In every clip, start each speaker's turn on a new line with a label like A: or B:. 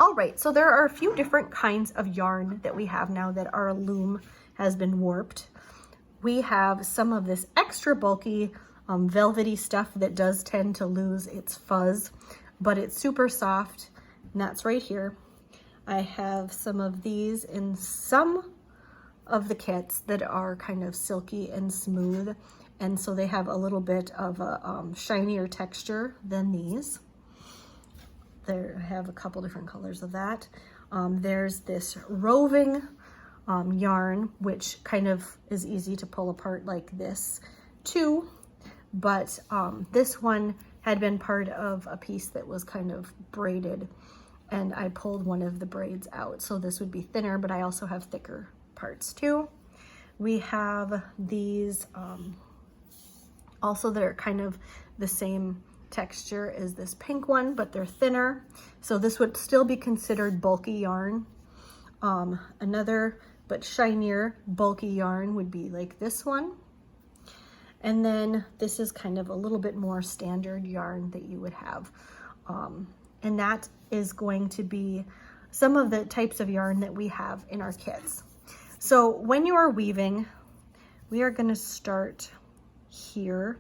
A: All right, so there are a few different kinds of yarn that we have now that our loom has been warped. We have some of this extra bulky velvety stuff that does tend to lose its fuzz, but it's super soft, and that's right here. I have some of these in some of the kits that are kind of silky and smooth, and so they have a little bit of a shinier texture than these. There, I have a couple different colors of that. There's this roving yarn, which kind of is easy to pull apart like this too, but this one had been part of a piece that was kind of braided, and I pulled one of the braids out, so this would be thinner, but I also have thicker parts too. We have these also that are kind of the same texture as this pink one, but they're thinner, so this would still be considered bulky yarn. Another but shinier bulky yarn would be like this one, and then this is kind of a little bit more standard yarn that you would have, and that is going to be some of the types of yarn that we have in our kits. So when you are weaving, we are going to start here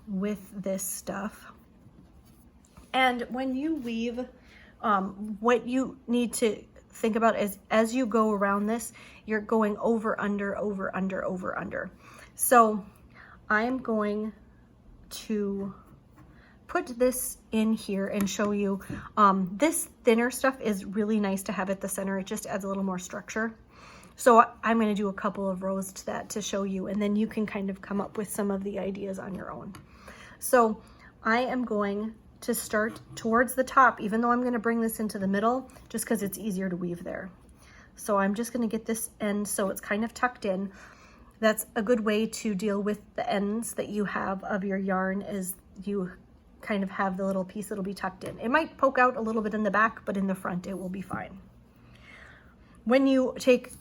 A: with this stuff. And when you weave, what you need to think about is as you go around this, you're going over, under, over, under, over, under. So I'm going to put this in here and show you. This thinner stuff is really nice to have at the center. It just adds a little more structure. So I'm going to do a couple of rows to that to show you, and then you can kind of come up with some of the ideas on your own. So I am going to start towards the top, even though I'm going to bring this into the middle, just because it's easier to weave there. So I'm just going to get this end so it's kind of tucked in. That's a good way to deal with the ends that you have of your yarn, is you kind of have the little piece that'll be tucked in. It might poke out a little bit in the back, but in the front it will be fine. When you take,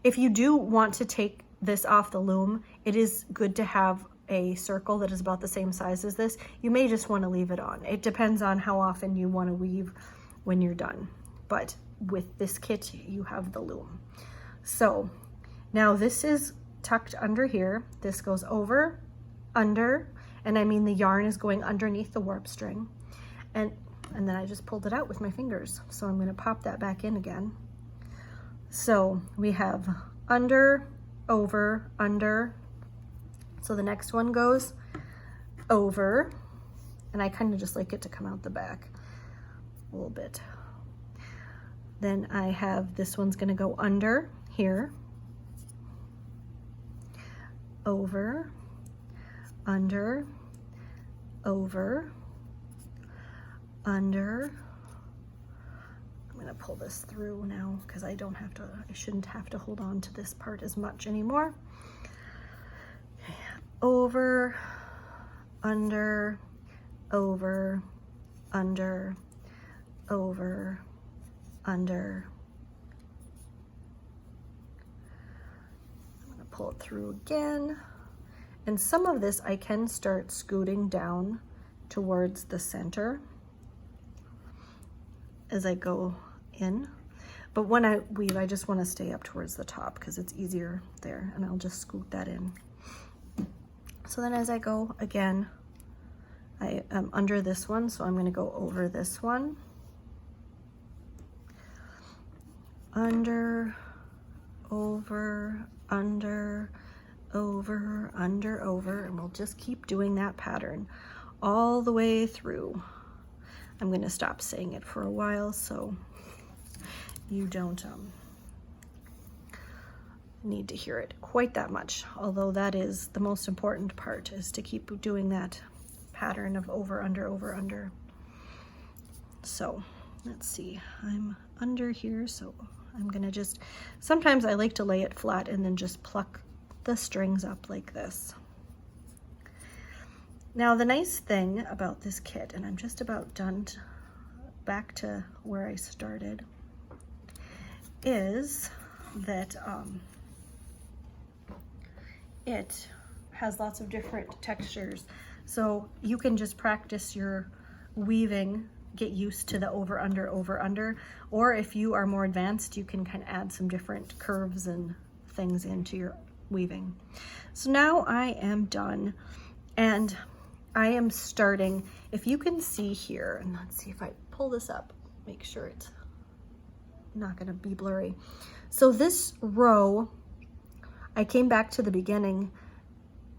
A: if you do want to take this off the loom, it is good to have a circle that is about the same size as this. You may just want to leave it on. It depends on how often you want to weave when you're done. But with this kit, you have the loom. So now this is tucked under here. This goes over, under, and I mean the yarn is going underneath the warp string. And then I just pulled it out with my fingers. So I'm going to pop that back in again. So we have under, over, under. So the next one goes over, and I kind of just like it to come out the back a little bit. Then I have, this one's going to go under here, over, under, over, under. I'm going to pull this through now because I shouldn't have to hold on to this part as much anymore. Over, under, over, under, over, under. I'm going to pull it through again. And some of this I can start scooting down towards the center as I go in. But when I weave, I just want to stay up towards the top because it's easier there, and I'll just scoot that in. So then as I go again, I am under this one, so I'm going to go over this one. Under, over, under, over, under, over, and we'll just keep doing that pattern all the way through. I'm going to stop saying it for a while so you don't need to hear it quite that much, although that is the most important part, is to keep doing that pattern of over, under, over, under. So let's see, I'm under here, so I'm gonna just, sometimes I like to lay it flat and then just pluck the strings up like this. Now the nice thing about this kit, and I'm just about done back to where I started, is that it has lots of different textures. So you can just practice your weaving get used to the over, under, over, under. Or if you are more advanced, you can kind of add some different curves and things into your weaving. So now I am done, and I am starting, if you can see here, and let's see if I pull this up, make sure it's not gonna be blurry. So this row, I came back to the beginning.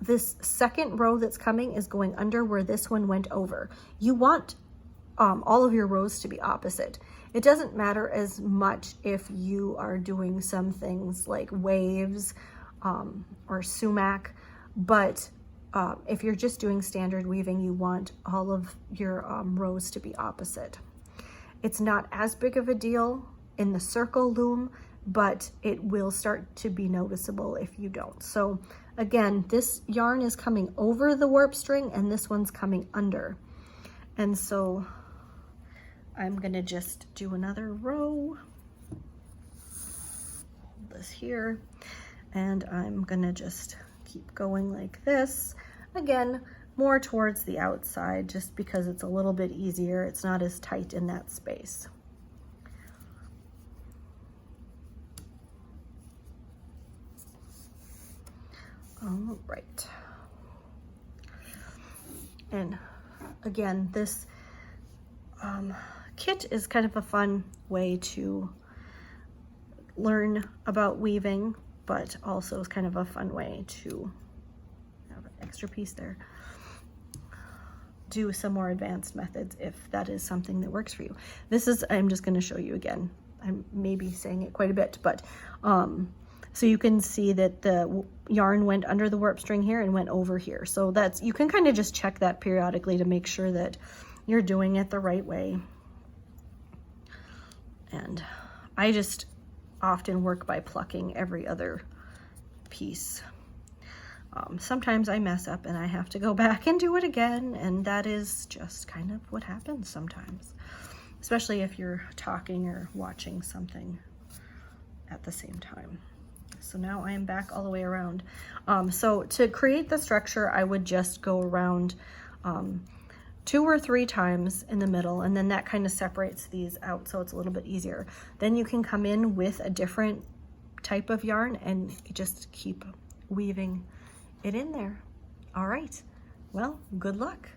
A: This second row that's coming is going under where this one went over. You want all of your rows to be opposite. It doesn't matter as much if you are doing some things like waves or sumac, but if you're just doing standard weaving, you want all of your rows to be opposite. It's not as big of a deal in the circle loom, but it will start to be noticeable if you don't. So again, this yarn is coming over the warp string and this one's coming under. And so I'm gonna just do another row, hold this here, and I'm gonna just keep going like this. Again, more towards the outside just because it's a little bit easier. It's not as tight in that space. All right. And again, this kit is kind of a fun way to learn about weaving, but also is kind of a fun way to have an extra piece there. Do some more advanced methods if that is something that works for you. This is, I'm just going to show you again. I'm maybe saying it quite a bit, but so you can see that the yarn went under the warp string here and went over here. So that's, you can kind of just check that periodically to make sure that you're doing it the right way. And I just often work by plucking every other piece. Sometimes I mess up and I have to go back and do it again, and that is just kind of what happens sometimes, especially if you're talking or watching something at the same time. So now I am back all the way around. So to create the structure, I would just go around 2 or 3 times in the middle, and then that kind of separates these out so it's a little bit easier. Then you can come in with a different type of yarn and just keep weaving it in there. All right, well, good luck.